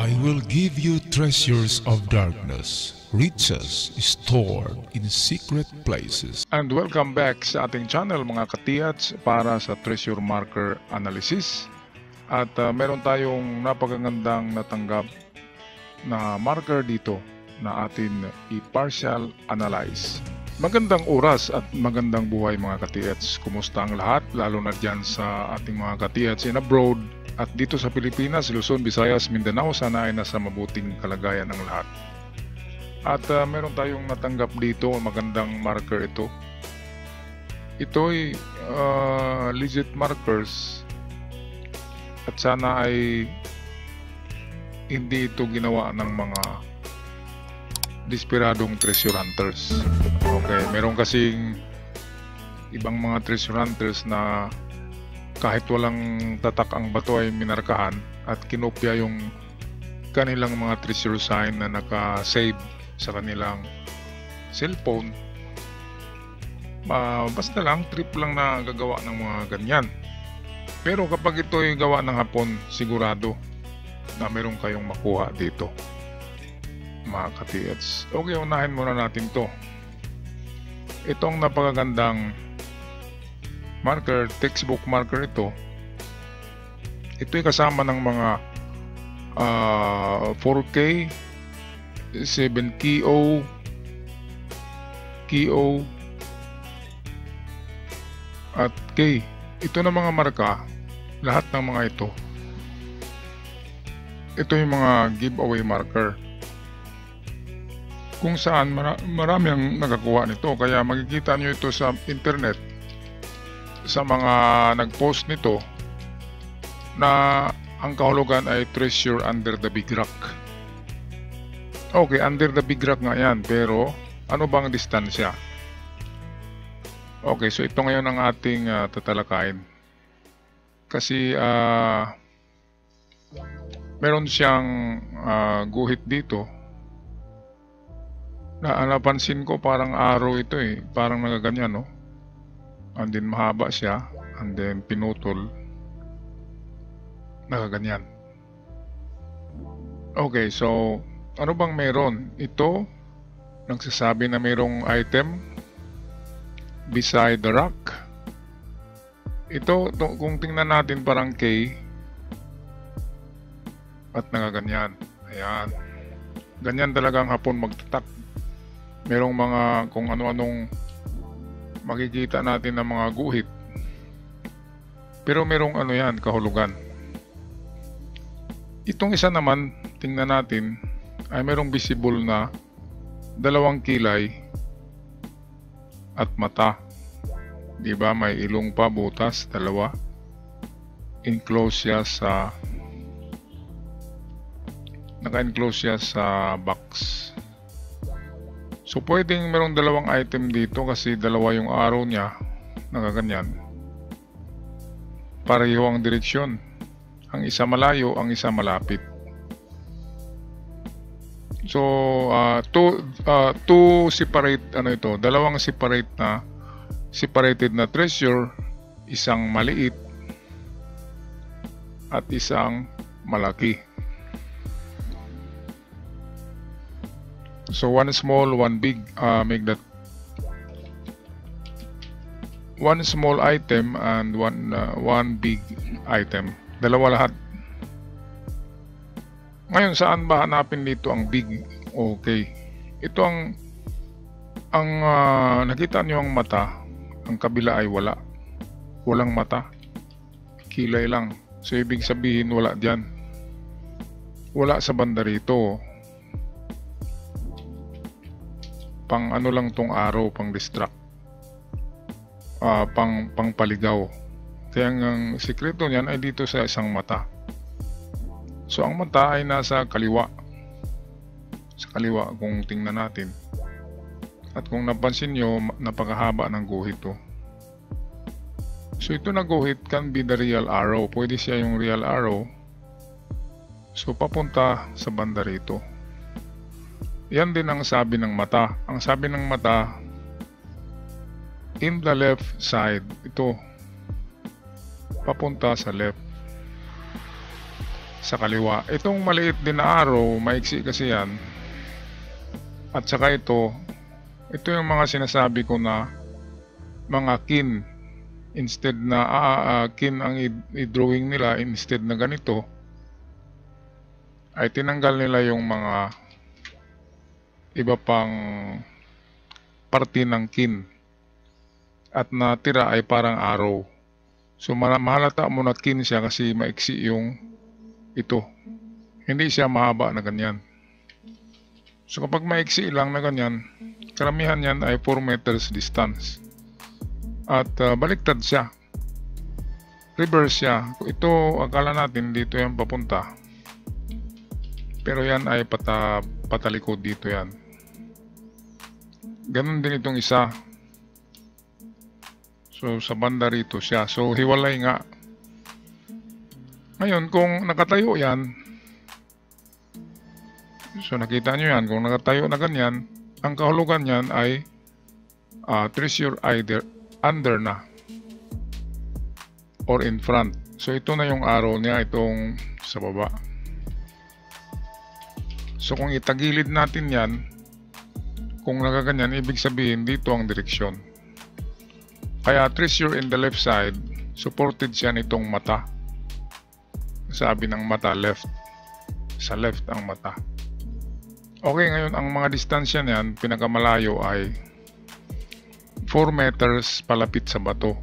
I will give you treasures of darkness, riches stored in secret places. And welcome back sa ating channel mga katiyats para sa treasure marker analysis. At meron tayong napakagandang natanggap na marker dito na atin i-partial analyze. Magandang oras at magandang buhay mga katiyats. Kumusta ang lahat? Lalo na dyan sa ating mga katiyats in abroad at dito sa Pilipinas, Luzon, Visayas, Mindanao. Sana ay nasa mabuting kalagayan ng lahat. At meron tayong natanggap dito, magandang marker ito. Ito'y legit markers at sana ay hindi ito ginawa ng mga desperadong treasure hunters. Okay, meron kasing ibang mga treasure hunters na kahit walang tatak ang bato ay minarkahan at kinopya yung kanilang mga treasure sign na naka-save sa kanilang cellphone. Basta lang, trip lang na gagawa ng mga ganyan. Pero kapag ito ay gawa ng hapon, sigurado na meron kayong makuha dito mga katiyats. Okay, unahin muna natin to. Itong napakagandang marker, textbook marker ito. Ito'y kasama ng mga 4K, 7KO, KO, at K. Ito na mga marka, lahat ng mga ito. Ito yung mga giveaway marker. Kung saan marami ang nakakuha nito. Kaya makikita nyo ito sa internet sa mga nag-post nito na ang kahulugan ay treasure under the big rock. Okay, under the big rock nga yan, pero ano bang distansya? Okay, so ito ngayon ang ating tatalakayin. Kasi meron siyang guhit dito na napansin ko parang arrow ito eh, parang nagaganyan no? And then mahaba siya, and then pinutol, nagaganyan. Okay, so ano bang meron? Ito nagsasabi na mayroong item beside the rock. Ito kung tingnan natin parang K at nagaganyan. Ayan, ganyan talagang hapon magtatak. Merong mga kung ano-anong makikita natin ng mga guhit. Pero merong ano yan, kahulugan. Itong isa naman, tingnan natin, ay merong visible na dalawang kilay at mata. Diba? May ilong pa, butas, dalawa. Enclose siya sa naka-enclose siya sa box. So pwedeng merong dalawang item dito kasi dalawa yung arrow niya, nakaganyan. Pareho ang direksyon. Ang isa malayo, ang isa malapit. So two separate dalawang separated na treasure, isang maliit at isang malaki. So one small, one big, make that one small item and one big item. Dalawa lahat. Ngayon, saan ba hanapin dito ang big? Okay. Ito ang nakita nyo ang mata, ang kabila ay wala. Walang mata. Kilay lang. So ibig sabihin wala dyan. Wala sa banda rito. Pang ano lang tong arrow, pang distract, pang paligaw. Kaya ang sikreto niyan ay dito sa isang mata. So ang mata ay nasa kaliwa, sa kaliwa kung tingnan natin. At kung napansin nyo, napakahaba ng guhit to. So ito na guhit can be the real arrow. Pwede siya yung real arrow. So papunta sa banda rito. Yan din ang sabi ng mata. Ang sabi ng mata, in the left side, ito, papunta sa left. sa kaliwa. Itong maliit din na arrow, maiksi kasi yan. At saka ito yung mga sinasabi ko na mga kin. Instead na kin ang i-drawing nila, instead na ganito, ay tinanggal nila yung mga iba pang parte ng kin. At natira ay parang arrow. So mahalata mo na kin siya kasi maiksi yung ito. Hindi siya mahaba na ganyan. So kapag maiksi lang na ganyan, karamihan yan ay 4 meters distance. At baliktad siya. Reverse siya. Ito akala natin dito yan papunta. Pero yan ay patalikod dito yan. Ganon din itong isa. So sa banda rito siya. So hiwalay nga. Ngayon kung nakatayo yan, so nakita nyo yan, kung nakatayo na ganyan, ang kahulugan yan ay treasure either under na or in front. So ito na yung arrow niya, itong sa baba. So kung itagilid natin yan, kung nakaganyan, ibig sabihin dito ang direksyon. Kaya treasure in the left side, supported siya nitong mata. Sabi ng mata, left. Sa left ang mata. Okay, ngayon ang mga distansya niyan, pinakamalayo ay 4 meters palapit sa bato.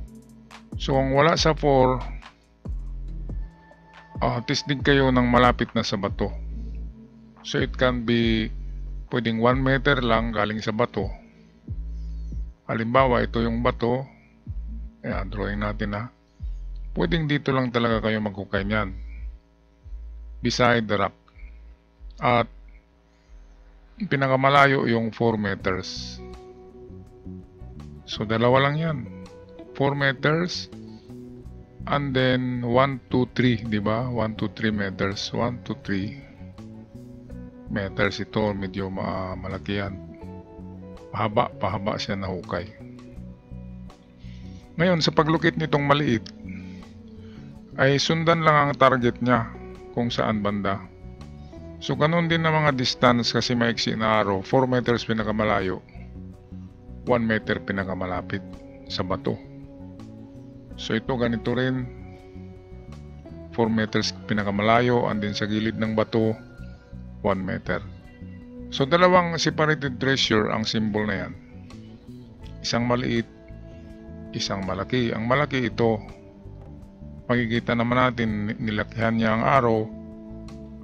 So kung wala sa 4, tisdig kayo ng malapit na sa bato. So it can be pwedeng 1 meter lang galing sa bato. Halimbawa, ito yung bato. Ayan, drawing natin ha. Pwedeng dito lang talaga kayo maghukay niyan. Beside the rock. At pinakamalayo yung 4 meters. So dalawa lang yan. 4 meters. And then 1, 2, 3. Diba? 1, 2, 3 meters. 1, 2, 3 meters. Ito medyo malaki yan. Pahaba siya na hukay. Ngayon sa paglukit nitong maliit, ay sundan lang ang target niya kung saan banda. So ganun din na mga distance kasi maiksi na arrow. 4 meters pinakamalayo, 1 meter pinakamalapit sa bato. So ito ganito rin, 4 meters pinakamalayo, and then sa gilid ng bato 1 meter. So dalawang separated treasure ang symbol na yan. Isang maliit, isang malaki. Ang malaki ito, makikita naman natin nilakihan niya ang arrow,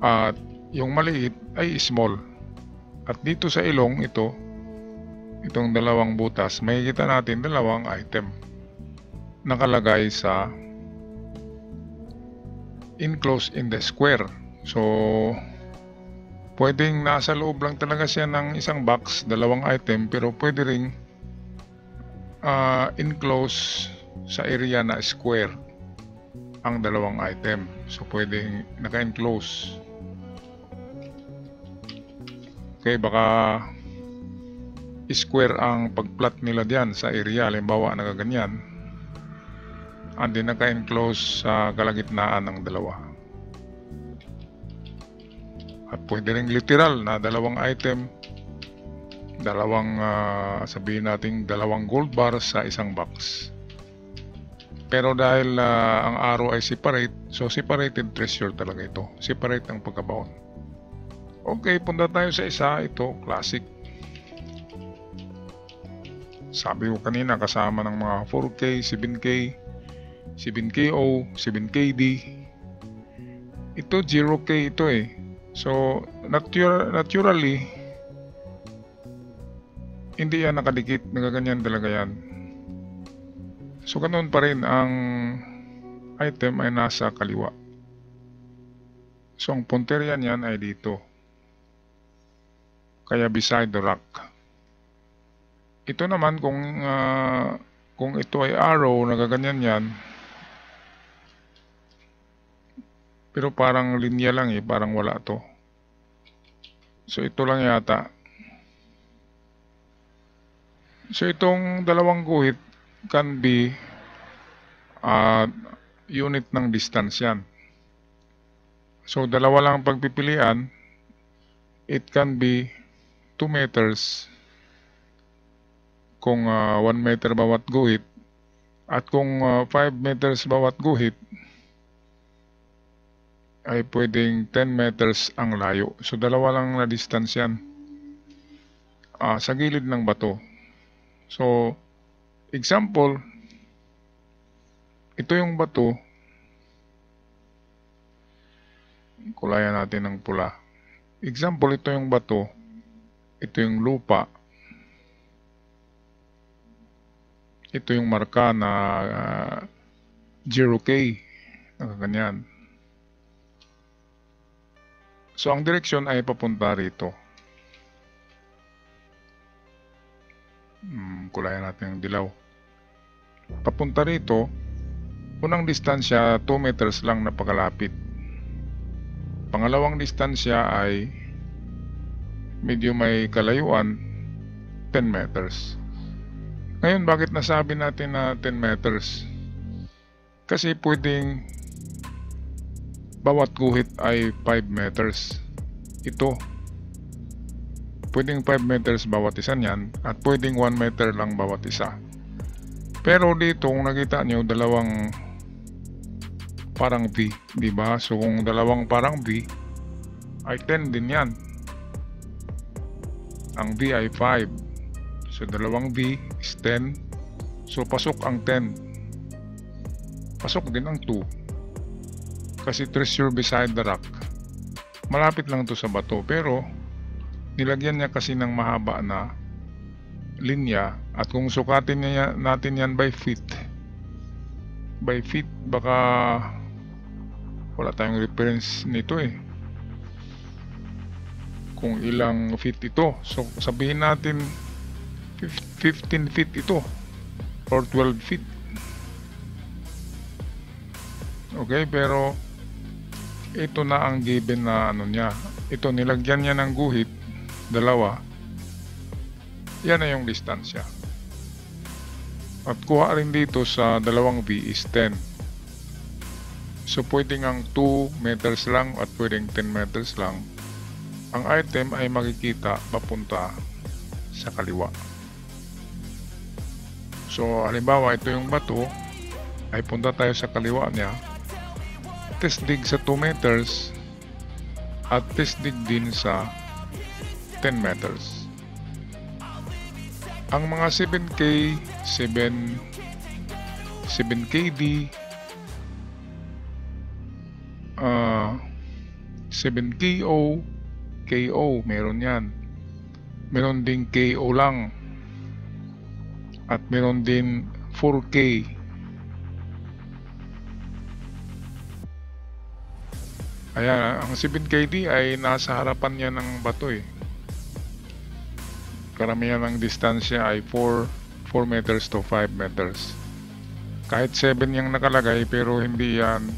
at yung maliit ay small. At dito sa ilong ito, itong dalawang butas, makikita natin dalawang item nakalagay sa enclosed in the square. So pwedeng nasa loob lang talaga siya ng isang box, dalawang item, pero pwede ring enclosed sa area na square ang dalawang item. So pwedeng naka-enclose. Okay, baka square ang pagplat nila diyan sa area, halimbawa nakaganyan, and then naka-enclose sa kalagitnaan ng dalawa. At pwede ring literal na dalawang item, dalawang sabihin natin dalawang gold bars sa isang box. Pero dahil ang arrow ay separate, so separated treasure talaga ito. Separate ang pagkabaon. Okay, punta tayo sa isa. Ito, classic. Sabi ko kanina, kasama ng mga 4K, 7K, 7KO, 7KD. Ito, 0K ito eh. So, naturally, hindi yan nakadikit. Nagaganyan talaga yan. So, ganoon pa rin ang item ay nasa kaliwa. So, ang punteriya niyan ay dito. Kaya beside the rock. Ito naman kung ito ay arrow, nagaganyan yan. Pero parang linya lang eh, parang wala to. So, ito lang yata. So, itong dalawang guhit can be unit ng distance yan. So dalawa lang ang pagpipilian. It can be 2 meters kung 1 meter bawat guhit, at kung 5 meters bawat guhit ay pwedeng 10 meters ang layo. So dalawa lang na distance yan sa gilid ng bato. So example, ito yung bato, kulayan natin ng pula. Example, ito yung bato, ito yung lupa, ito yung marka na 0K, ganyan. So ang direksyon ay papunta rito. Kulayan natin yung dilaw. Papunta rito, unang distansya 2 meters lang na pagkalapit. Pangalawang distansya ay medyo may kalayuan, 10 meters. Ngayon, bakit nasabi natin na 10 meters? Kasi pwedeng bawat guhit ay 5 meters. Ito, pwedeng 5 meters bawat isa niyan, at pwedeng 1 meter lang bawat isa. Pero dito, kung nakita nyo, dalawang parang V, di ba? So kung dalawang parang V, ay 10 din yan. Ang V ay 5. So dalawang V is 10. So pasok ang 10. Pasok din ang 2. Kasi treasure beside the rock. Malapit lang to sa bato, pero nilagyan niya kasi ng mahaba na linya, at kung sukatin natin yan by feet, baka wala tayong reference nito kung ilang feet ito. So sabihin natin 15 feet ito or 12 feet. Okay, pero ito na ang given na niya. Ito, nilagyan niya ng guhit, dalawa. Yan na yung distansya. At kuha rin dito sa dalawang V is 10. So pwedeng ang 2 meters lang at pwedeng 10 meters lang. Ang item ay makikita papunta sa kaliwa. So halimbawa, ito yung bato, ay punta tayo sa kaliwa niya. Test dig sa 2 meters at test dig din sa 10 meters. Ang mga 7K, 7KD, 7KO, KO, meron yan. Meron din KO lang. At meron din 4K. Ayan, ang 7KD ay nasa harapan niya ng bato Karamihan ng distansya ay 4 meters to 5 meters. Kahit 7 yung nakalagay, pero hindi yan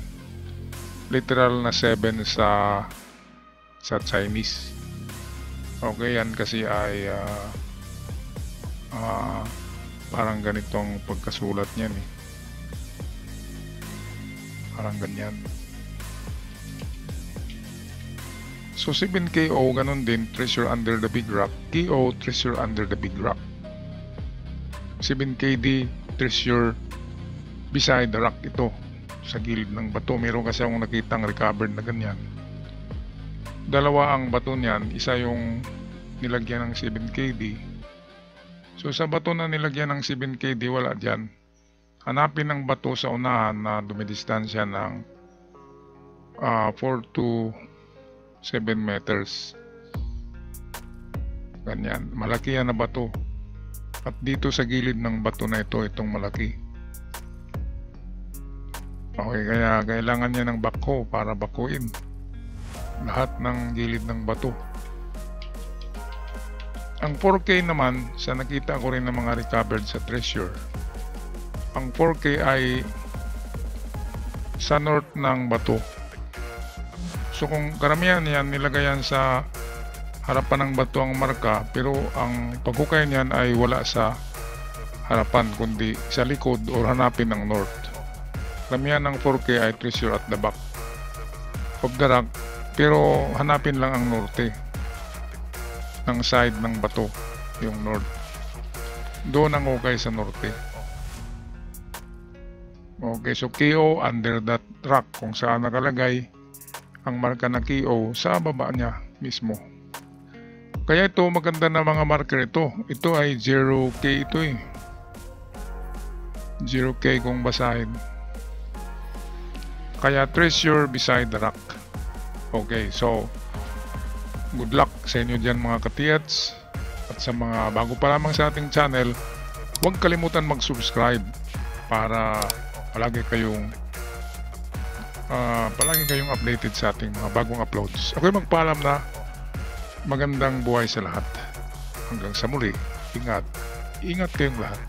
literal na 7 sa Chinese. Okay, yan kasi ay parang ganitong pagkasulat niyan Parang ganyan. So 7KO, ganun din, treasure under the big rock. KO, treasure under the big rock. 7KD, treasure beside the rock. Ito, sa gilid ng bato. Meron kasi akong nakitang recovered na ganyan. Dalawa ang bato niyan. Isa yung nilagyan ng 7KD. So sa bato na nilagyan ng 7KD, wala dyan. Hanapin ng bato sa unahan na dumidistansya ng 4 to 7 meters. Ganyan. Malaki yan na bato. At dito sa gilid ng bato na ito, itong malaki. Okay, kaya kailangan niya ng backhoe para bakuin lahat ng gilid ng bato. Ang 4K naman, sa nakita ko rin ng mga recovered sa treasure, ang 4K ay sa north ng bato. So kung karamihan yan, nilagayan sa harapan ng bato ang marka, pero ang paghukay niyan ay wala sa harapan, kundi sa likod o hanapin ng north. Karamihan ng 4K ay treasure at the back. of the rock, pero hanapin lang ang norte ng side ng bato, yung north. Doon ang okay sa norte. Okay, so KO under that rock, kung saan nakalagay ang marka na KO sa baba niya mismo. Kaya ito, maganda na mga marker ito. Ito ay 0K ito eh. 0K kung basahin. Kaya treasure beside the rock. Okay, so good luck sa inyo dyan mga katiyats. At sa mga bago pa lamang sa ating channel, huwag kalimutan mag-subscribe para palagi kayong updated sa ating mga bagong uploads. Ako'y magpaalam na magandang buhay sa lahat. Hanggang sa muli, ingat kayong lahat.